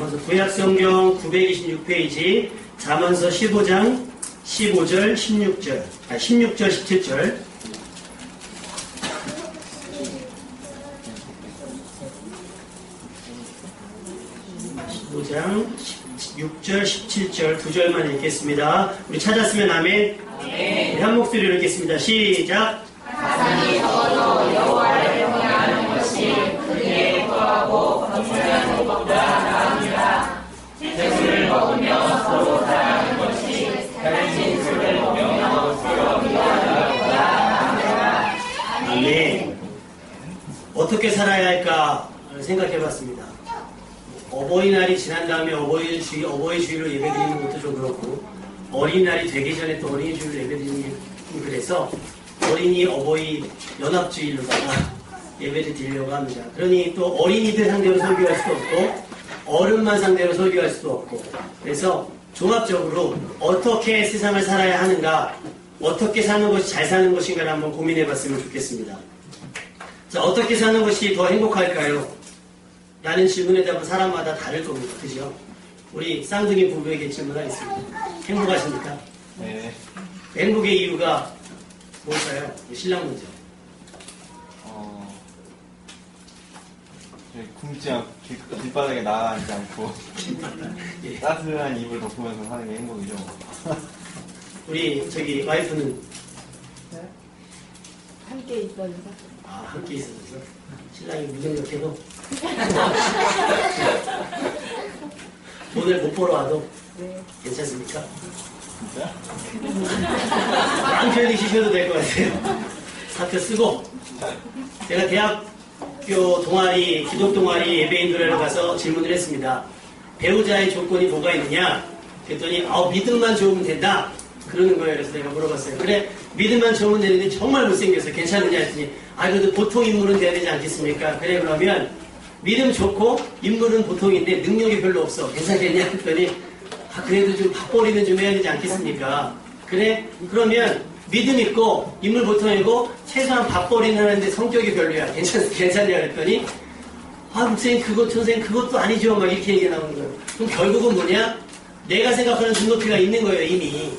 잠언서 구약성경 926페이지 잠언서 15장 15절 16절 17절 15장 6절 17절 두 절만 읽겠습니다. 우리 찾았으면 아멘. 우리 한 목소리로 읽겠습니다. 시작. 사상이 적어도 여호와를 경외하는 것이 그에게 구하고 건강한 것보다 나으니라. 채소를 먹으며 서로 사랑하는 것이 다른 진술을 먹으며 서로 미워하는 것보다 나으니라. 아멘. 어떻게 살아야 할까 생각해봤습니다. 어버이날이 지난 다음에 어버이 주일로 예배드리는 것도 좀 그렇고, 어린이날이 되기 전에 또 어린이 주일로 예배드리는 게 그래서 어린이 어버이 연합주일로다가 예배를 드리려고 합니다. 그러니 또 어린이들 상대로 설교할 수도 없고 어른만 상대로 설교할 수도 없고, 그래서 종합적으로 어떻게 세상을 살아야 하는가, 어떻게 사는 것이 잘 사는 것인가를 한번 고민해 봤으면 좋겠습니다. 자, 어떻게 사는 것이 더 행복할까요? 라는 질문에 대한 사람마다 다를 겁니다. 그죠? 우리 쌍둥이 부부에게 질문 하겠습니다. 행복하십니까? 네. 행복의 이유가 뭘까요? 신랑 먼저. 굶지 길바닥에 나가지 않고 예. 따뜻한 이불 덮으면서 사는 게 행복이죠. 우리 저기 와이프는 함께 있어서. 함께 있어서 신랑이 무경력해도 돈을 못 벌어와도 네. 괜찮습니까? 진짜? 남편이 쉬셔도 될 것 같아요. 사표 쓰고 제가 대학교 동아리, 기독 동아리 예배인들에 가서 질문을 했습니다. 배우자의 조건이 뭐가 있느냐? 그랬더니 믿음만 좋으면 된다. 그러는 거예요. 그래서 내가 물어봤어요. 그래, 믿음만 좋으면 되는데 정말 못생겨서 괜찮느냐 했더니 그래도 보통 인물은 돼야 되지 않겠습니까? 그래, 그러면 믿음 좋고 인물은 보통인데 능력이 별로 없어. 괜찮겠냐 했더니 그래도 좀 밥벌이는 좀 해야 되지 않겠습니까? 그래, 그러면 믿음 있고 인물 보통이고 최소한 밥벌이는 하는데 성격이 별로야. 괜찮냐 그랬더니 목사님 선생님 그것도 아니죠. 막 이렇게 얘기 나오는 거예요. 그럼 결국은 뭐냐? 내가 생각하는 눈높이가 있는 거예요. 이미.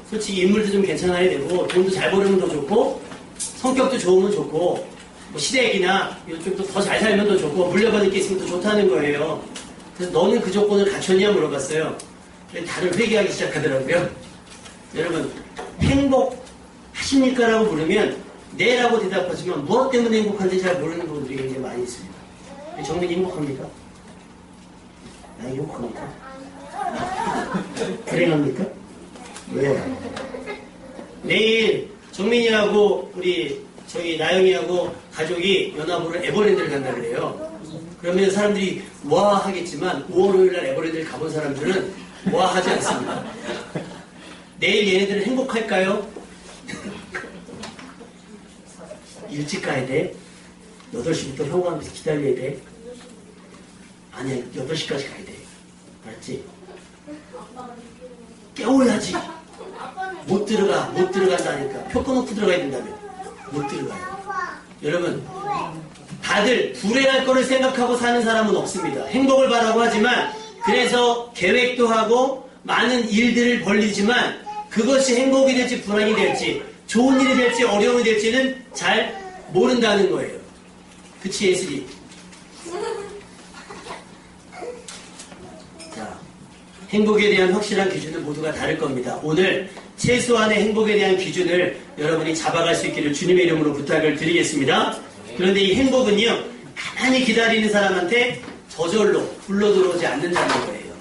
솔직히 인물도 좀 괜찮아야 되고 돈도 잘 벌으면 더 좋고 성격도 좋으면 좋고 뭐 시댁이나 이쪽도 더 잘 살면 더 좋고 물려받을 게 있으면 더 좋다는 거예요. 그래서 너는 그 조건을 갖췄냐 물어봤어요. 다들 회개하기 시작하더라고요. 여러분, 행복하십니까? 라고 물으면 네라고 대답하지만 무엇 때문에 행복한지 잘 모르는 분들이 굉장히 많이 있습니다. 정민이 행복합니까? 나 행복합니까? 불행합니까? 왜요? 내일 정민이하고 우리 저기 나영이하고 가족이 연합으로 에버랜드를 간다 그래요. 그러면 사람들이 와 하겠지만 5월 5일 날 에버랜드를 가본 사람들은 와 하지 않습니다. 내일 얘네들은 행복할까요? 일찍 가야 돼. 8시부터 현관에서 기다려야 돼. 아니야, 8시까지 가야 돼. 알았지? 깨워야지. 못 들어간다니까. 표 끊고 들어가야 된다며. 못 들어가요. 여러분, 다들 불행할 거를 생각하고 사는 사람은 없습니다. 행복을 바라고 하지만, 그래서 계획도 하고 많은 일들을 벌리지만 그것이 행복이 될지 불행이 될지 좋은 일이 될지 어려움이 될지는 잘 모른다는 거예요. 그치, 예슬이? 자, 행복에 대한 확실한 기준은 모두가 다를 겁니다. 오늘 최소한의 행복에 대한 기준을 여러분이 잡아갈 수 있기를 주님의 이름으로 부탁을 드리겠습니다. 그런데 이 행복은요, 가만히 기다리는 사람한테 저절로 굴러들어오지 않는다는 거예요.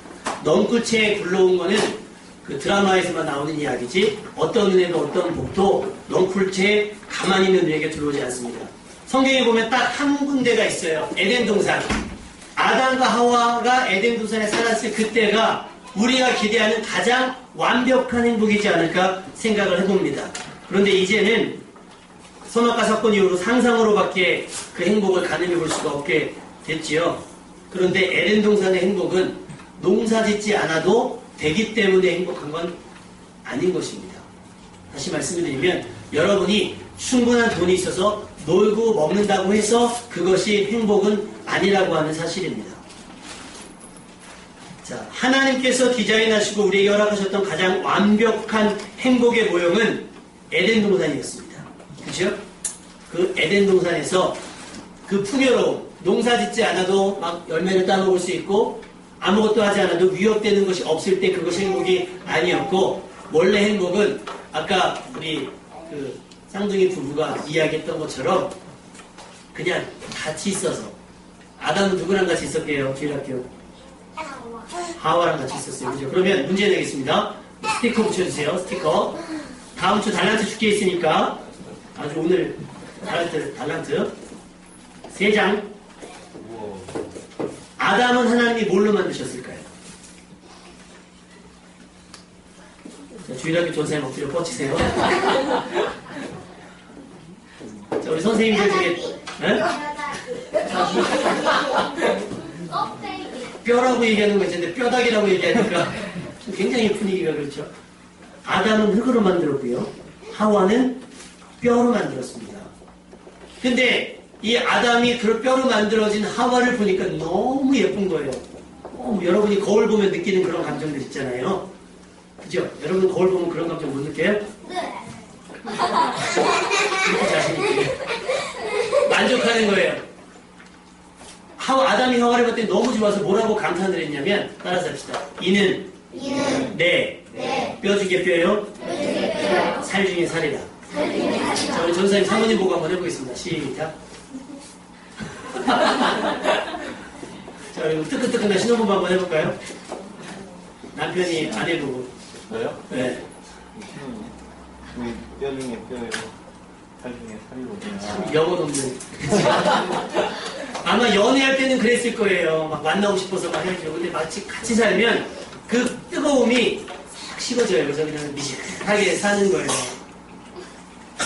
넝쿨채에 굴러온 거는 그 드라마에서만 나오는 이야기지 어떤 은혜도 어떤 복도 넝쿨채에 가만히 있는 우리에게 들어오지 않습니다. 성경에 보면 딱 한 군데가 있어요. 에덴 동산. 아담과 하와가 에덴 동산에 살았을 그때가 우리가 기대하는 가장 완벽한 행복이지 않을까 생각을 해봅니다. 그런데 이제는 선악과 사건 이후로 상상으로밖에 그 행복을 가늠해 볼 수가 없게 됐지요. 그런데 에덴 동산의 행복은 농사 짓지 않아도 되기 때문에 행복한 건 아닌 것입니다. 다시 말씀을 드리면 여러분이 충분한 돈이 있어서 놀고 먹는다고 해서 그것이 행복은 아니라고 하는 사실입니다. 자, 하나님께서 디자인하시고 우리에게 허락하셨던 가장 완벽한 행복의 모형은 에덴 동산이었습니다. 그죠? 그 에덴 동산에서 그 풍요로움, 농사 짓지 않아도 막 열매를 따먹을 수 있고 아무것도 하지 않아도 위협되는 것이 없을 때 그것이 행복이 아니었고, 원래 행복은 아까 우리 그 쌍둥이 부부가 이야기했던 것처럼 그냥 같이 있어서, 아담은 누구랑 같이 있었게요? 주일학교 하와랑 같이 있었어요. 그죠? 그러면 문제 내겠습니다. 스티커 붙여주세요. 스티커. 다음 주 달란트 축제 있으니까 아주 오늘 달란트 3장. 아담은 하나님이 뭘로 만드셨을까요? 자, 주일학교 전사님 엎드려 뻗치세요. 자, 우리 선생님들 중에 뼈라고 얘기하는 거 있는데 뼈다귀라고 얘기하니까 굉장히 분위기가 그렇죠. 아담은 흙으로 만들었고요. 하와는 뼈로 만들었습니다. 근데 이 아담이 그 뼈로 만들어진 하와를 보니까 너무 예쁜 거예요. 여러분이 거울 보면 느끼는 그런 감정들 있잖아요. 그죠? 여러분 거울 보면 그런 감정 못 느껴요? 네. 이렇게 자신있게 만족하는 거예요. 아담이 하와를 봤더니 너무 좋아서 뭐라고 감탄을 했냐면, 따라서 합시다. 이는 내 뼈 중에 뼈요, 살 중에 살이다. 자, 우리 전사님 사모님 보고 한번 해보겠습니다. 시작. 자, 그리고 뜨끈뜨끈한 신혼부부 한번 해볼까요? 남편이 아내 보고. 저요? 네. 우리 뼈 중에 뼈요, 살 중에 살이거든요. 참 영혼 없는. 아마 연애할 때는 그랬을 거예요. 막 만나고 싶어서 막 해야죠. 근데 마치 같이 살면 그 뜨거움이 싹 식어져요. 그래서 그냥 미식하게 사는 거예요.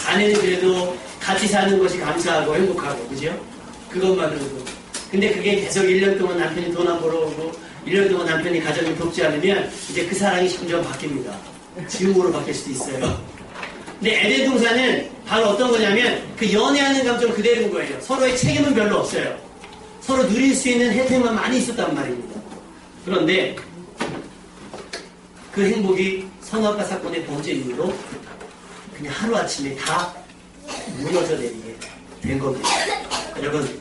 아내는 그래도 같이 사는 것이 감사하고 행복하고, 그죠? 그것만으로도. 근데 그게 계속 1년 동안 남편이 돈 안 벌어오고 1년 동안 남편이 가정을 돕지 않으면 이제 그 사랑이 점점 바뀝니다. 지옥으로 바뀔 수도 있어요. 근데 에덴 동산은 바로 어떤 거냐면 그 연애하는 감정 그대로인 거예요. 서로의 책임은 별로 없어요. 서로 누릴 수 있는 혜택만 많이 있었단 말입니다. 그런데 그 행복이 선악과 사건의 번째 이후로 그냥 하루아침에 다 무너져 내리게 된 겁니다. 여러분,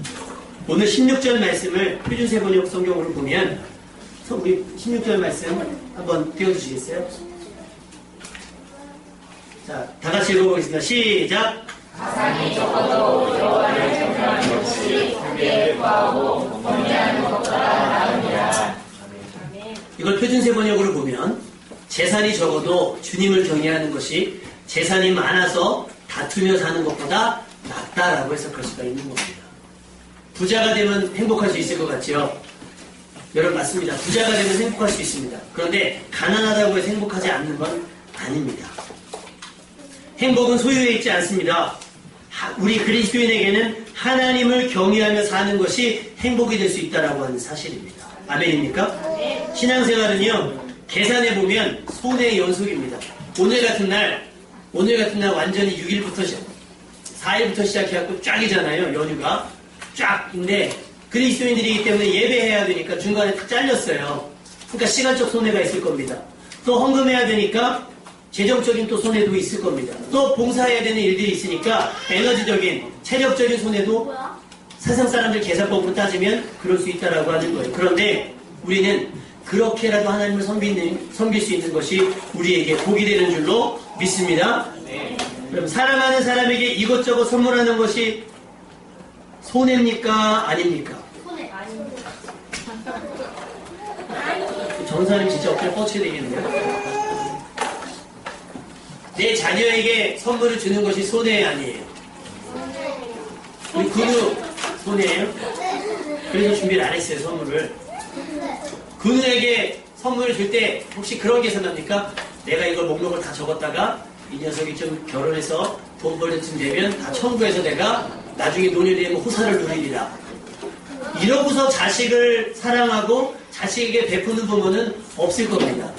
오늘 16절 말씀을 표준세 번역 성경으로 보면 우리 16절 말씀 한번 띄워주시겠어요? 자, 다 같이 읽어보겠습니다. 시작! 가상이 적어도 여호와를 경외하는 것이 그에게 구하고 경외하는 것보다 나으니라. 이걸 표준세 번역으로 보면 재산이 적어도 주님을 경외하는 것이 재산이 많아서 다투며 사는 것보다 낫다라고 해석할 수가 있는 겁니다. 부자가 되면 행복할 수 있을 것 같죠? 여러분 맞습니다. 부자가 되면 행복할 수 있습니다. 그런데 가난하다고 해서 행복하지 않는 건 아닙니다. 행복은 소유에 있지 않습니다. 우리 그리스도인에게는 하나님을 경외하며 사는 것이 행복이 될 수 있다라고 하는 사실입니다. 아멘입니까? 신앙생활은요, 계산해 보면 손해의 연속입니다. 오늘 같은 날 완전히 6일부터 4일부터 시작해갖고 쫙이잖아요. 연휴가 쫙인데 그리스도인들이기 때문에 예배해야 되니까 중간에 다 잘렸어요. 그러니까 시간적 손해가 있을 겁니다. 또 헌금해야 되니까 재정적인 또 손해도 있을 겁니다. 또 봉사해야 되는 일들이 있으니까 에너지적인, 체력적인 손해도 세상 사람들 계산법으로 따지면 그럴 수 있다라고 하는 거예요. 그런데 우리는 그렇게라도 하나님을 섬길 수 있는 것이 우리에게 복이 되는 줄로 믿습니다. 그럼 사랑하는 사람에게 이것저것 선물하는 것이 손해입니까? 아닙니까? 손해. 전사님 진짜 어깨를 뻗쳐야 되겠네요. 내 자녀에게 선물을 주는 것이 손해 아니에요. 우리 근우 손해예요? 그래서 준비를 안 했어요, 선물을. 근우에게 선물을 줄 때 혹시 그런 계산합니까? 내가 이걸 목록을 다 적었다가 이 녀석이 좀 결혼해서 돈 벌 때쯤 되면 다 청구해서 내가 나중에 논이 되면 호사를 누리리라. 이러고서 자식을 사랑하고 자식에게 베푸는 부모는 없을 겁니다.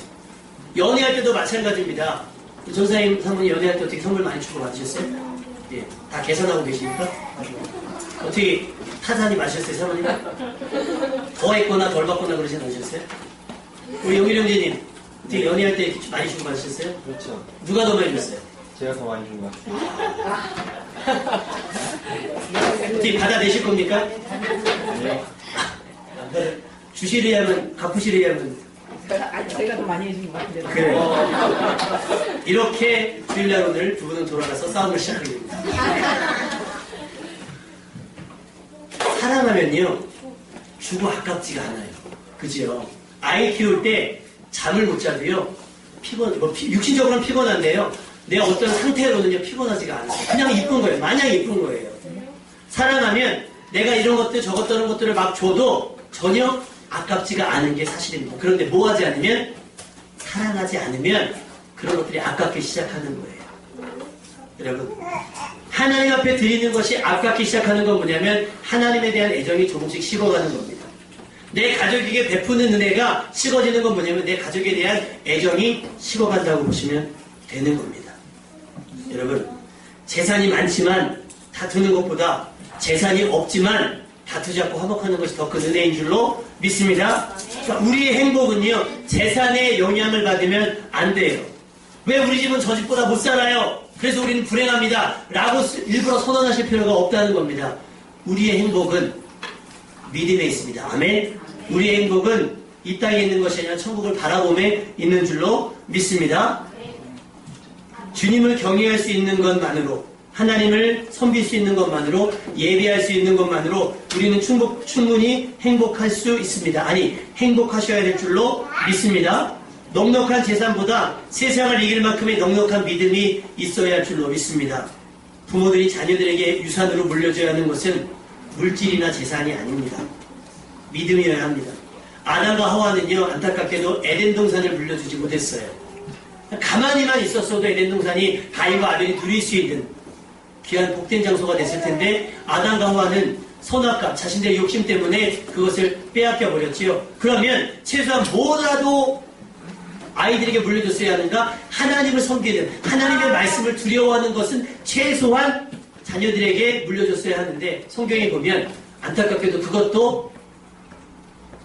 연애할 때도 마찬가지입니다. 전사님 사모님 연애할 때 어떻게 선물 많이 주고 받으셨어요? 예, 다 계산하고 계십니까? 어떻게 타산이 마셨어요, 사모님? 더 했거나 덜 받거나 그러진 않으셨어요? 우리 영일 형제님, 어떻게 연애할 때 많이 주고 받으셨어요? 그렇죠. 누가 더 많이 줬어요? 제가 더 많이 준 것 같아요. 어떻게 받아내실 겁니까? 네. 주시려면, 갚으시려면. 제가 더 많이 해준 것 같은데. 그래요. 이렇게 주일날 오늘 두 분은 돌아가서 싸움을 시작하게 됩니다. 사랑하면요, 주고 아깝지가 않아요. 그죠? 아이 키울 때 잠을 못 자도요, 육신적으로는 피곤한데요, 내 어떤 상태로는요, 피곤하지가 않아요. 그냥 이쁜 거예요. 마냥 이쁜 거예요. 사랑하면 내가 이런 것들, 저것 저런 것들을 막 줘도 전혀 아깝지가 않은 게 사실입니다. 그런데 뭐 하지 않으면, 사랑하지 않으면 그런 것들이 아깝게 시작하는 거예요. 여러분, 하나님 앞에 드리는 것이 아깝게 시작하는 건 뭐냐면 하나님에 대한 애정이 조금씩 식어가는 겁니다. 내 가족에게 베푸는 은혜가 식어지는 건 뭐냐면 내 가족에 대한 애정이 식어간다고 보시면 되는 겁니다. 여러분, 재산이 많지만 다투는 것보다 재산이 없지만 다투지 않고 화목하는 것이 더 큰 은혜인 줄로 믿습니다. 그러니까 우리의 행복은요, 재산의 영향을 받으면 안 돼요. 왜 우리 집은 저 집보다 못 살아요? 그래서 우리는 불행합니다. 라고 일부러 선언하실 필요가 없다는 겁니다. 우리의 행복은 믿음에 있습니다. 아멘. 우리의 행복은 이 땅에 있는 것이 아니라 천국을 바라봄에 있는 줄로 믿습니다. 주님을 경외할 수 있는 것만으로, 하나님을 섬길 수 있는 것만으로, 예배할 수 있는 것만으로 우리는 충분히 행복할 수 있습니다. 아니, 행복하셔야 될 줄로 믿습니다. 넉넉한 재산보다 세상을 이길 만큼의 넉넉한 믿음이 있어야 할 줄로 믿습니다. 부모들이 자녀들에게 유산으로 물려줘야 하는 것은 물질이나 재산이 아닙니다. 믿음이어야 합니다. 아담과 하와는요, 안타깝게도 에덴 동산을 물려주지 못했어요. 가만히만 있었어도 에덴 동산이 가인과 아벨이 누릴 수 있는 귀한 복된 장소가 됐을 텐데, 아담과 하와는 선악감, 자신들의 욕심 때문에 그것을 빼앗겨 버렸지요. 그러면 최소한 뭐라도 아이들에게 물려줬어야 하는가? 하나님을 섬기는, 하나님의 말씀을 두려워하는 것은 최소한 자녀들에게 물려줬어야 하는데, 성경에 보면 안타깝게도 그것도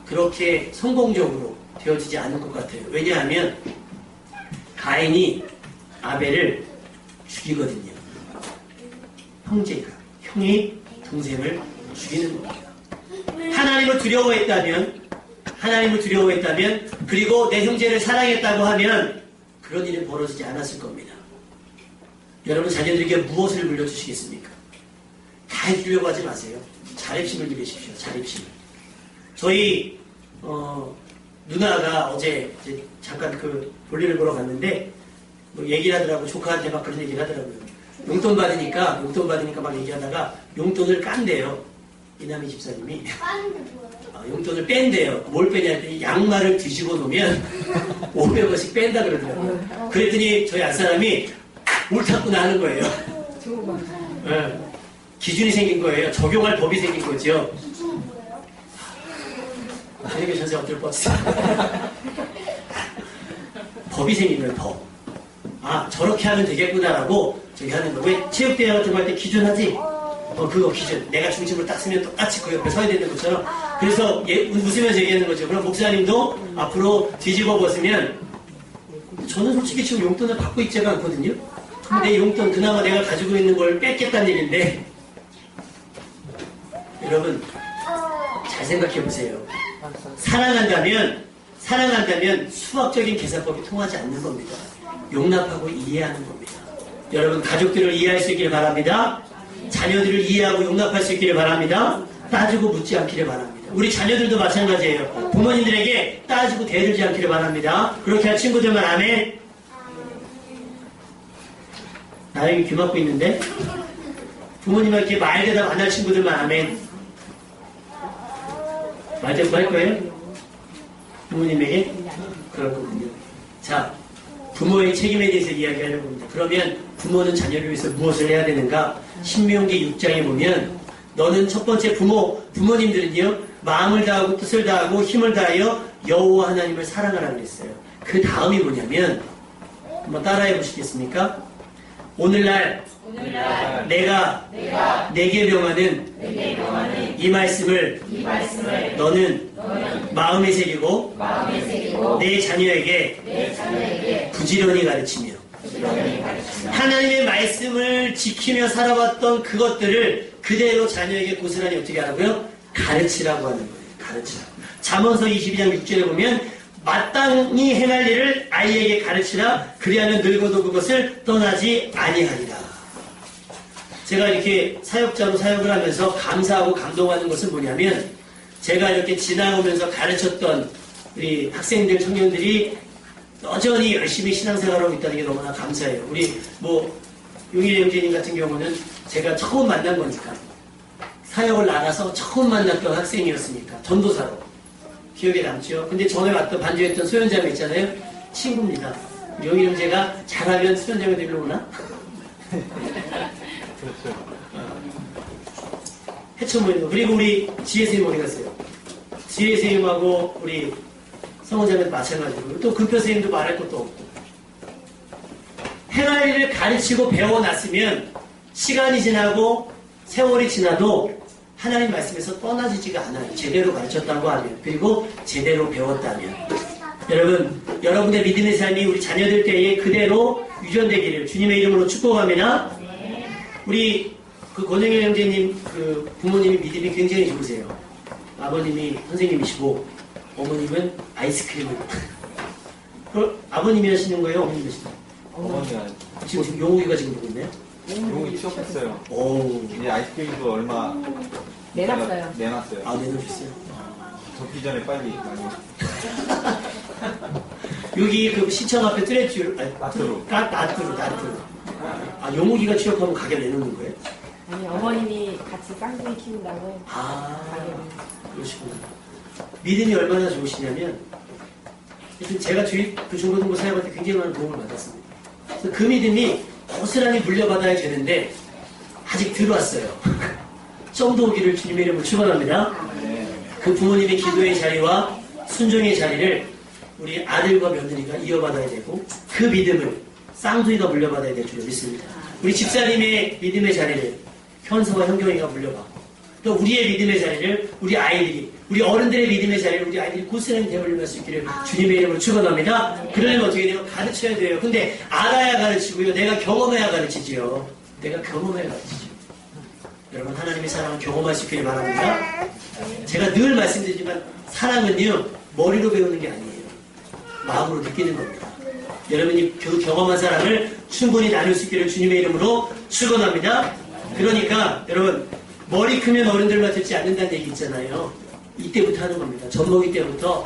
그렇게 성공적으로 되어지지 않을 것 같아요. 왜냐하면 가인이 아벨을 죽이거든요. 형이 동생을 죽이는 겁니다. 하나님을 두려워했다면, 그리고 내 형제를 사랑했다고 하면 그런 일은 벌어지지 않았을 겁니다. 여러분, 자녀들에게 무엇을 물려주시겠습니까? 다 해주려고 하지 마세요. 자립심을 기르십시오. 자립심을. 저희 누나가 어제 이제 잠깐 그 볼일을 보러 갔는데 뭐 얘기를 하더라고. 조카한테 막 그런 얘기를 하더라고요. 용돈 받으니까 막 얘기하다가 용돈을 깐대요. 이남희 집사님이. 용돈을 뺀대요. 뭘 빼냐 했더니 양말을 뒤집어 놓으면 500원씩 뺀다 그러더라고요. 그랬더니 저희 안사람이 옳다구나 하는 거예요. 네. 기준이 생긴 거예요. 적용할 법이 생긴 거죠. 기준은 뭐예요? 텔레비전 선생 어떨 것 같으세요? 법이 생긴 거예요. 법. 아, 저렇게 하면 되겠구나라고 저기 하는 거. 왜 체육대회 같은 거 할 때 기준 하지? 그거 기준. 내가 중심을 딱 쓰면 똑같이 그 옆에 서야 되는 것처럼. 그래서 웃으면서 얘기하는 거죠. 그럼 목사님도 앞으로 뒤집어 벗으면, 저는 솔직히 지금 용돈을 받고 있지가 않거든요. 근데 내 용돈, 그나마 내가 가지고 있는 걸 뺏겠다는 얘기인데, 여러분, 잘 생각해 보세요. 사랑한다면 수학적인 계산법이 통하지 않는 겁니다. 용납하고 이해하는 겁니다. 여러분, 가족들을 이해할 수 있기를 바랍니다. 자녀들을 이해하고 용납할 수 있기를 바랍니다. 따지고 묻지 않기를 바랍니다. 우리 자녀들도 마찬가지예요. 부모님들에게 따지고 대들지 않기를 바랍니다. 그렇게 할 친구들만 아멘. 나에게 귀 막고 있는데 부모님한테 말 대답 안 할 친구들만 아멘. 말 대답 할 거예요? 부모님에게? 그렇거든요. 자, 부모의 책임에 대해서 이야기하려고 합니다. 그러면 부모는 자녀를 위해서 무엇을 해야 되는가? 신명기 6장에 보면 너는 첫 번째 부모님들은요, 마음을 다하고 뜻을 다하고 힘을 다하여 여호와 하나님을 사랑하라 그랬어요. 그 다음이 뭐냐면, 한번 따라해 보시겠습니까? 오늘날 내가 내게 명하는 이 말씀을 너는 마음에 새기고 내 자녀에게 부지런히 가르치며 하나님의 말씀을 지키며 살아왔던 그것들을 그대로 자녀에게 고스란히 어떻게 하라고요? 가르치라고 하는 거예요. 가르치라고. 잠언서 22장 6절에 보면 마땅히 행할 일을 아이에게 가르치라. 그리하면 늙어도 그것을 떠나지 아니하리라. 제가 이렇게 사역자로 사역을 하면서 감사하고 감동하는 것은 뭐냐면 제가 이렇게 지나오면서 가르쳤던 우리 학생들, 청년들이 여전히 열심히 신앙생활하고 있다는 게 너무나 감사해요. 우리 용일 형제님 같은 경우는 제가 처음 만난 거니까 사역을 나가서 처음 만났던 학생이었으니까 전도사로 기억에 남죠. 근데 전에 왔던 반주했던 소연자매 있잖아요. 친구입니다. 용일 형제가 잘하면 소연자매 되려고 오나? 그렇죠. 해쳐 모이는 거. 그리고 우리 지혜 선생님 어디 갔어요? 지혜 선생님하고 우리 성원자매도 마찬가지고 또 금표 선생님도 말할 것도 없고 행할 일을 가르치고 배워놨으면 시간이 지나고 세월이 지나도 하나님 말씀에서 떠나지지가 않아요. 제대로 가르쳤다고 하면 그리고 제대로 배웠다면 여러분 여러분의 믿음의 삶이 우리 자녀들 때에 그대로 유전되기를 주님의 이름으로 축복합니다. 우리 그 권영일 형제님 그 부모님이 믿음이 굉장히 좋으세요. 아버님이 선생님이시고 어머님은 아이스크림을 그걸 아버님이 하시는 거예요? 어머님이 하시는 거예요? 어머니가 지금 용욱이가 지금 보고 있나요? 용이 취업했어요. 오. 이제 아이스크림도 얼마 내놨어요. 내놨어요. 아 내놓으셨어요? 덥기 전에 빨리 많이. 여기 그 시청 앞에 뚜레쥬 나트루. 나트루 아 용욱이가 취업하면 가게 내놓는 거예요? 아니 어머님이 같이 쌍둥이 키운다고 아 가게를. 그러시구나. 믿음이 얼마나 좋으시냐면 하여튼 제가 그 중고등부 사역할 때 굉장히 많은 도움을 받았습니다. 그래서 그 믿음이 고스란히 물려받아야 되는데 아직 들어왔어요. 점도 오기를 주님의 이름으로 축원합니다. 그 부모님의 기도의 자리와 순종의 자리를 우리 아들과 며느리가 이어받아야 되고 그 믿음을 쌍둥이가 물려받아야 될 줄 믿습니다. 우리 집사님의 믿음의 자리를 현서와 형경이가 물려받고 또 우리의 믿음의 자리를 우리 아이들이 우리 어른들의 믿음의 자리를 우리 아이들이 고스란히 되돌릴 수 있기를 주님의 이름으로 축원합니다. 그러려면 어떻게 돼요? 가르쳐야 돼요. 근데 알아야 가르치고요. 내가 경험해야 가르치지요. 내가 경험해야 가르치죠. 여러분 하나님의 사랑을 경험할 수 있기를 바랍니다. 제가 늘 말씀드리지만 사랑은요 머리로 배우는 게 아니에요. 마음으로 느끼는 겁니다. 여러분이 그 경험한 사랑을 충분히 나눌 수 있기를 주님의 이름으로 축원합니다. 그러니까 여러분 머리 크면 어른들만 듣지 않는다는 얘기 있잖아요. 이때부터 하는 겁니다. 젖먹이 때부터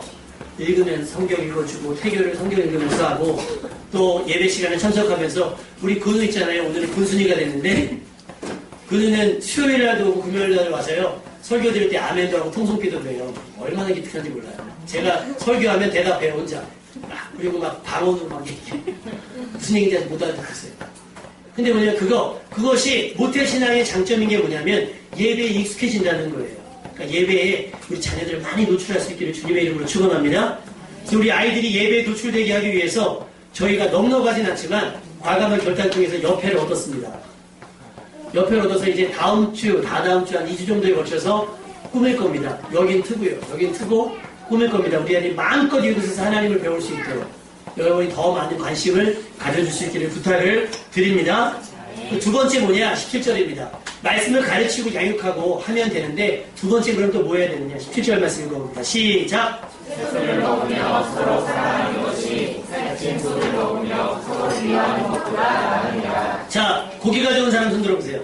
읽으면 성경 읽어주고 태교를 성경 읽으면서 하고 또 예배 시간에 참석하면서 우리 근우 있잖아요. 오늘은 군순이가 됐는데 근우는 수요일날도 오고 금요일날도 와서요. 설교 드릴 때 아멘도 하고 통성기도도 해요. 얼마나 기특한지 몰라요. 제가 설교하면 대답해요 혼자. 그리고 막 방언으로 막 얘기해. 무슨 얘기인지 아직 못 알아듣겠어요. 근데 그것이 모태신앙의 장점인 게 뭐냐면 예배에 익숙해진다는 거예요. 그러니까 예배에 우리 자녀들을 많이 노출할 수 있기를 주님의 이름으로 축원합니다. 그래서 우리 아이들이 예배에 노출되게 하기 위해서 저희가 넉넉하진 않지만 과감한 결단 통해서 협회를 얻었습니다. 협회를 얻어서 이제 다다음 주 한 2주 정도에 걸쳐서 꾸밀 겁니다. 여긴 트고요. 여긴 트고 꾸밀 겁니다. 우리 아이들이 마음껏 이곳에서 하나님을 배울 수 있도록 여러분이 더 많은 관심을 가져줄 수 있기를 부탁을 드립니다. 두 번째 뭐냐? 17절입니다. 말씀을 가르치고 양육하고 하면 되는데 두 번째 그럼 또 뭐 해야 되느냐? 17절 말씀 읽어봅니다. 시작! 술을 먹으며 서로 사랑하는 것이 살찐 술을 먹으며 서로 위하는 것보다 나으니라. 자, 고기가 좋은 사람 손 들어보세요.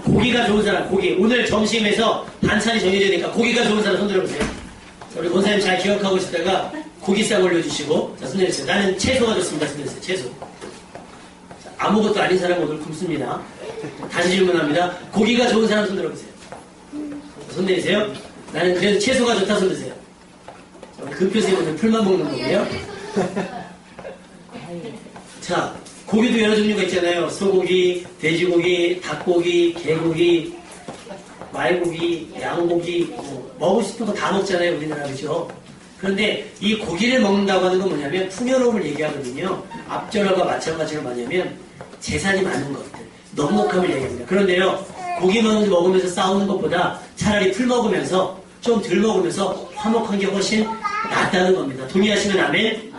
고기가 좋은 사람, 고기. 오늘 점심에서 반찬이 정해져야 되니까 고기가 좋은 사람 손 들어보세요. 우리 권사님 잘 기억하고 있다가 고기 싹 올려주시고 자, 손 내리세요. 나는 채소가 좋습니다. 손 내리세요. 채소. 자, 아무것도 아닌 사람 오늘 굶습니다. 다시 질문합니다. 고기가 좋은 사람 손 들어보세요. 손 내리세요. 나는 그래도 채소가 좋다 손 드세요. 금표쌤 오늘 풀만 먹는 거고요. 자, 고기도 여러 종류가 있잖아요. 소고기, 돼지고기, 닭고기, 개고기, 말고기, 양고기, 먹고 싶은 거 다 먹잖아요. 우리나라 그죠? 그런데 이 고기를 먹는다고 하는 건 뭐냐면 풍요로움을 얘기하거든요. 앞절과 마찬가지로 뭐냐면 재산이 많은 것들, 넉넉함을 얘기합니다. 그런데요, 고기 먹으면서 싸우는 것보다 차라리 풀 먹으면서 좀 덜 먹으면서 화목한 게 훨씬 낫다는 겁니다. 동의하시면 아멘?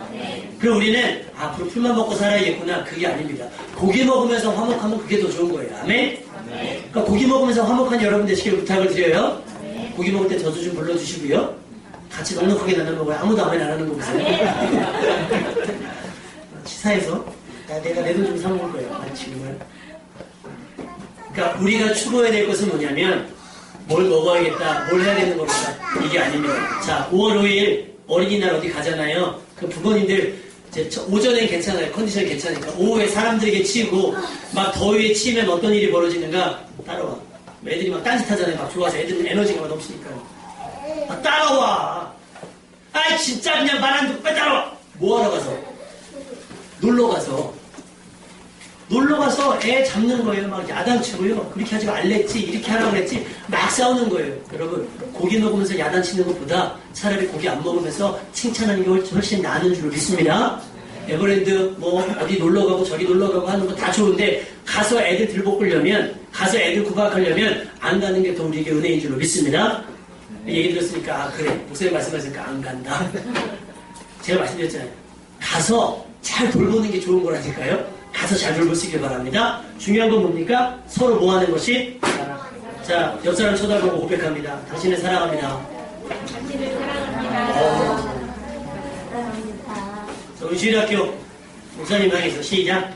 그럼 우리는 앞으로 풀만 먹고 살아야겠구나. 그게 아닙니다. 고기 먹으면서 화목하면 그게 더 좋은 거예요. 아멘? 그러니까 고기 먹으면서 화목한 여러분 되시길 부탁을 드려요. 고기 먹을 때 저도 좀 불러주시고요. 같이 넉넉하게 나눠 먹어요. 아무도 아멘 안 하는 거 보세요. 치사해서 내가 내 돈 좀 사먹을 거예요. 지금은. 그러니까 우리가 추구해야 될 것은 뭐냐면 뭘 먹어야겠다, 뭘 해야 되는 겁니다. 이게 아닙니다. 자, 5월 5일 어린이날 어디 가잖아요. 그 부모님들 오전엔 괜찮아요. 컨디션이 괜찮으니까. 오후에 사람들에게 치이고 막 더위에 치이면 어떤 일이 벌어지는가? 따라와. 애들이 막 딴짓하잖아요. 막 좋아서 애들은 에너지가 막 넘치니까. 따라와. 아이 진짜 그냥 말 안 듣고 빨리 따라와. 뭐하러 가서? 놀러 가서 애 잡는 거예요. 막 야단치고요. 그렇게 하지 말랬지, 이렇게 하라고 그랬지. 막 싸우는 거예요. 여러분, 고기 먹으면서 야단치는 것보다 차라리 고기 안 먹으면서 칭찬하는 게 훨씬 나은 줄 믿습니다. 에버랜드 뭐 어디 놀러 가고 저기 놀러 가고 하는 거 다 좋은데 가서 애들 들볶으려면, 가서 애들 구박하려면 안 가는 게 더 우리에게 은혜인 줄로 믿습니다. 얘기 들었으니까 그래, 목사님 말씀하시니까 안 간다. 제가 말씀드렸잖아요. 가서 잘 돌보는 게 좋은 거라니까요. 가서 잘 돌보시길 바랍니다. 중요한 건 뭡니까? 서로 뭐 하는 것이? 자, 옆 사람 쳐다보고 고백합니다. 당신을 사랑합니다. 당신을 사랑합니다. 자, 우리 주일학교 목사님 방에서 시작.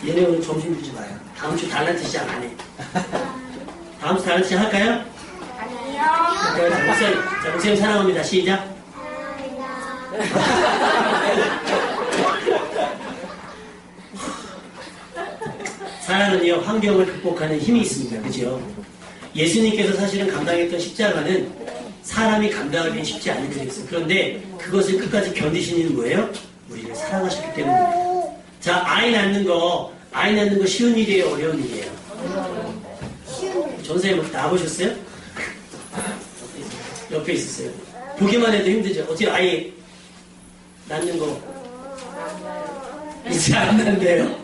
얘네 오늘 점심 주지 마요. 다음 주 달란트 시작 안 해. 다음 주 달란트 시작 할까요? 아니요. 자, 목사님 사랑합니다. 시작. 사랑은요, 환경을 극복하는 힘이 있습니다. 그죠? 예수님께서 사실은 감당했던 십자가는 사람이 감당하기는 쉽지 않은 일이었어요. 그런데 그것을 끝까지 견디신 이유는 뭐예요? 우리를 사랑하셨기 때문입니다. 자, 아이 낳는 거 쉬운 일이에요? 어려운 일이에요? 전사님 나와보셨어요? 옆에 있었어요. 보기만 해도 힘들죠? 어떻게 아이 낳는 거 이제 안 난대요.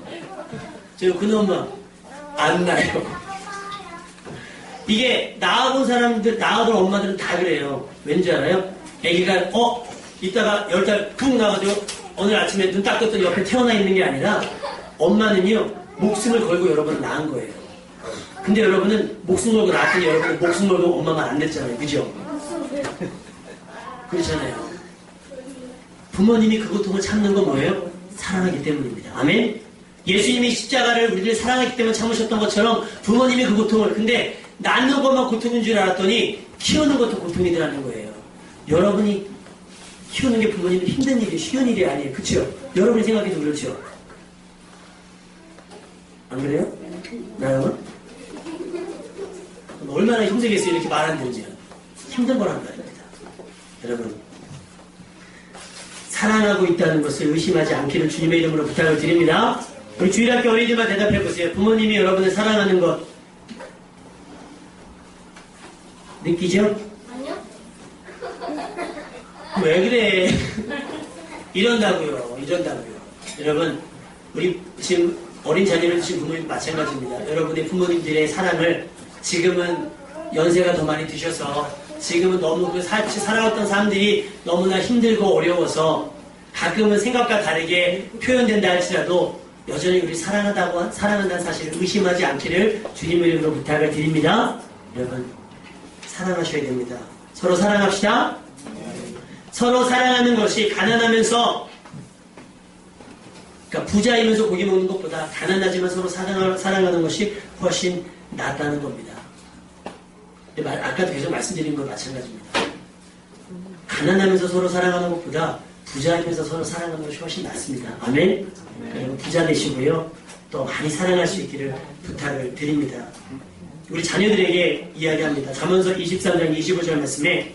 저 그놈아 안 나요. 이게 낳아본 사람들, 낳아본 엄마들은 다 그래요. 왠지 알아요? 애기가 이따가 10달 푹 나가지고 오늘 아침에 눈 딱 떴더니 옆에 태어나 있는 게 아니라 엄마는요 목숨을 걸고 여러분을 낳은 거예요. 근데 여러분은 목숨 걸고 낳았더니 여러분은 목숨 걸고 엄마 말 안 됐잖아요. 그죠? 그렇잖아요. 부모님이 그 고통을 참는 건 뭐예요? 사랑하기 때문입니다. 아멘? 예수님이 십자가를 우리를 사랑하기 때문에 참으셨던 것처럼 부모님이 그 고통을, 근데 낳는 것만 고통인 줄 알았더니 키우는 것도 고통이더라는 거예요. 여러분이 키우는 게 부모님은 힘든 일이 쉬운 일이 아니에요. 그렇죠? 여러분이 생각해도 그렇죠? 안 그래요? 나요? 얼마나 힘들겠어요. 이렇게 말 안 들으면. 힘든 거란 말입니다. 여러분, 사랑하고 있다는 것을 의심하지 않기를 주님의 이름으로 부탁을 드립니다. 우리 주일학교 어린이들만 대답해 보세요. 부모님이 여러분을 사랑하는 것 느끼죠? 아니요. 왜 그래? 이런다고요. 여러분, 우리 지금 어린 자녀를 두신 부모님 마찬가지입니다. 여러분의 부모님들의 사랑을 지금은 연세가 더 많이 드셔서 지금은 너무 살아왔던 사람들이 너무나 힘들고 어려워서 가끔은 생각과 다르게 표현된다 할지라도 여전히 우리 사랑한다는 사실을 의심하지 않기를 주님의 이름으로 부탁을 드립니다. 여러분, 사랑하셔야 됩니다. 서로 사랑합시다. 서로 사랑하는 것이 가난하면서, 그러니까 부자이면서 고기 먹는 것보다 가난하지만 서로 사랑하는 것이 훨씬 낫다는 겁니다. 아까도 계속 말씀드린 건 마찬가지입니다. 가난하면서 서로 사랑하는 것보다 부자이면서 서로 사랑하는 것이 훨씬 낫습니다. 아멘? 여러분 부자 되시고요. 또 많이 사랑할 수 있기를 부탁을 드립니다. 우리 자녀들에게 이야기합니다. 잠언서 23장 25절 말씀에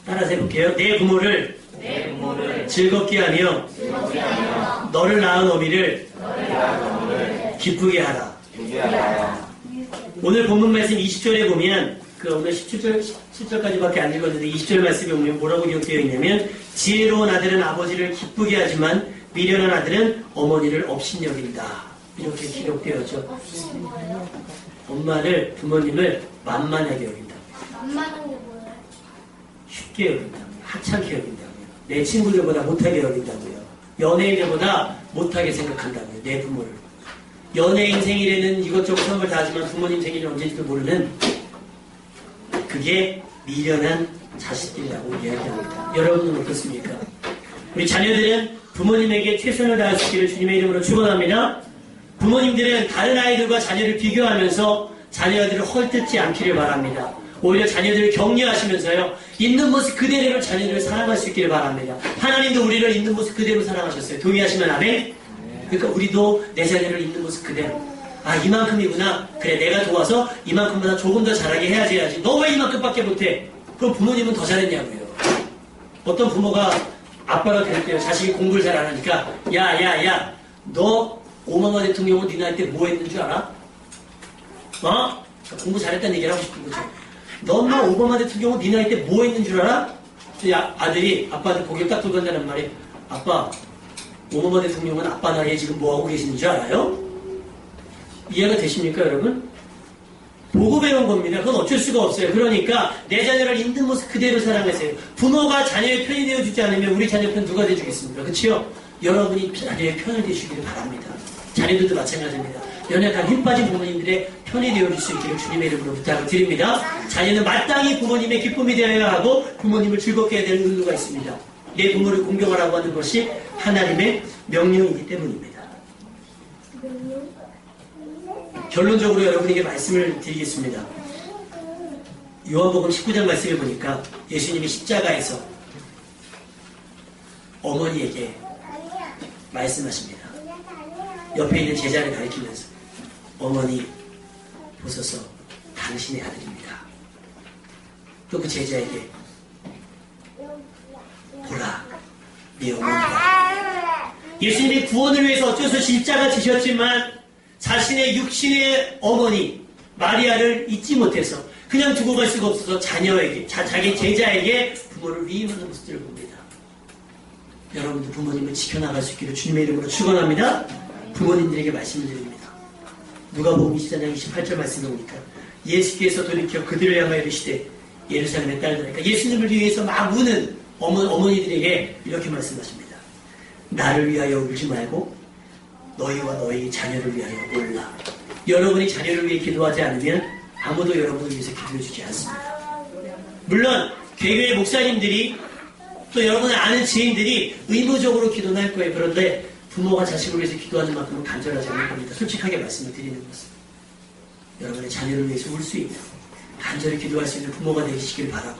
따라서 해볼게요. 내 부모를 즐겁게 하며 너를 낳은 어미를 기쁘게 하라. 오늘 본문 말씀 20절에 보면 오늘 17절까지밖에 안 읽었는데 20절 말씀에 보면 뭐라고 기록되어 있냐면 지혜로운 아들은 아버지를 기쁘게 하지만 미련한 아들은 어머니를 업신여긴다. 이렇게 기록되었죠. 엄마를, 부모님을 만만하게 여긴다. 만만한 게 뭐예요? 쉽게 여긴다고요. 하찮게 여긴다고요. 내 친구들보다 못하게 여긴다고요. 연예인들보다 못하게 생각한다고요. 내 부모를. 연예인 생일에는 이것저것 선물 다 하지만 부모님 생일은 언제인지도 모르는 그게 미련한 자식들이라고 이야기합니다. 여러분은 어떻습니까? 우리 자녀들은 부모님에게 최선을 다할 수 있기를 주님의 이름으로 축원합니다. 부모님들은 다른 아이들과 자녀를 비교하면서 자녀들을 헐뜯지 않기를 바랍니다. 오히려 자녀들을 격려하시면서요. 있는 모습 그대로 자녀들을 사랑할 수 있기를 바랍니다. 하나님도 우리를 있는 모습 그대로 사랑하셨어요. 동의하시면 아멘? 그러니까 우리도 내 자녀를 있는 모습 그대로. 아, 이만큼이구나. 그래, 내가 도와서 이만큼보다 조금 더 잘하게 해야지. 너 왜 이만큼밖에 못해? 그럼 부모님은 더 잘했냐고요. 어떤 부모가 아빠가 될 때요. 자식이 공부를 잘 안 하니까 야, 너 오바마 대통령은 네 나이 때 뭐 했는 줄 알아? 어? 공부 잘했다는 얘기를 하고 싶은 거죠. 너 엄마 오바마 대통령은 네 나이 때 뭐 했는 줄 알아? 아들이 아빠한테 고개 딱 들고 한다는 말이 아빠, 오바마 대통령은 아빠 나이에 지금 뭐 하고 계시는 줄 알아요? 이해가 되십니까, 여러분? 보고 배운 겁니다. 그건 어쩔 수가 없어요. 그러니까 내 자녀를 있는 모습 그대로 사랑하세요. 부모가 자녀의 편이 되어주지 않으면 우리 자녀 편 누가 되어주겠습니까? 그치요? 여러분이 자녀의 편을 되시기를 바랍니다. 자녀들도 마찬가지입니다. 연약한 힘 빠진 부모님들의 편이 되어줄 수 있기를 주님의 이름으로 부탁을 드립니다. 자녀는 마땅히 부모님의 기쁨이 되어야 하고 부모님을 즐겁게 해야 되는 의무가 있습니다. 내 부모를 공경하라고 하는 것이 하나님의 명령이기 때문입니다. 결론적으로 여러분에게 말씀을 드리겠습니다. 요한복음 19장 말씀을 보니까 예수님이 십자가에서 어머니에게 말씀하십니다. 옆에 있는 제자를 가리키면서 어머니 보소서 당신의 아들입니다. 또 그 제자에게 보라 네 어머니다. 예수님이 구원을 위해서 어째서 십자가 지셨지만 자신의 육신의 어머니 마리아를 잊지 못해서 그냥 두고 갈 수가 없어서 자녀에게 자기 제자에게 부모를 위임하는 모습들을 봅니다. 여러분도 부모님을 지켜나갈 수 있기를 주님의 이름으로 축원합니다. 부모님들에게 말씀을 드립니다. 누가복음 24장 28절 말씀을 보니까 예수께서 돌이켜 그들을 향하여 이르시되 예루살렘의 딸들이니까 예수님을 위해서 막 우는 어머니들에게 이렇게 말씀하십니다. 나를 위하여 울지 말고 너희와 너희 자녀를 위하여 울라. 여러분이 자녀를 위해 기도하지 않으면 아무도 여러분을 위해서 기도해주지 않습니다. 물론 개교의 목사님들이 또 여러분을 아는 지인들이 의무적으로 기도는 할 거예요. 그런데 부모가 자식을 위해서 기도하는 만큼은 간절하지 않을 겁니다. 솔직하게 말씀을 드리는 것은 여러분의 자녀를 위해서 울 수 있는 간절히 기도할 수 있는 부모가 되시길 바라고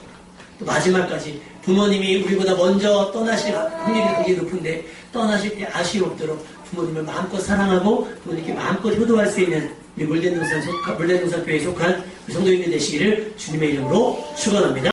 또 마지막까지 부모님이 우리보다 먼저 떠나실 확률이 굉장히 높은데 떠나실 때 아쉬움없도록 부모님을 마음껏 사랑하고 부모님께 마음껏 효도할 수 있는 우리 물대동산교회에 속한 성도님들 되시기를 주님의 이름으로 축원합니다.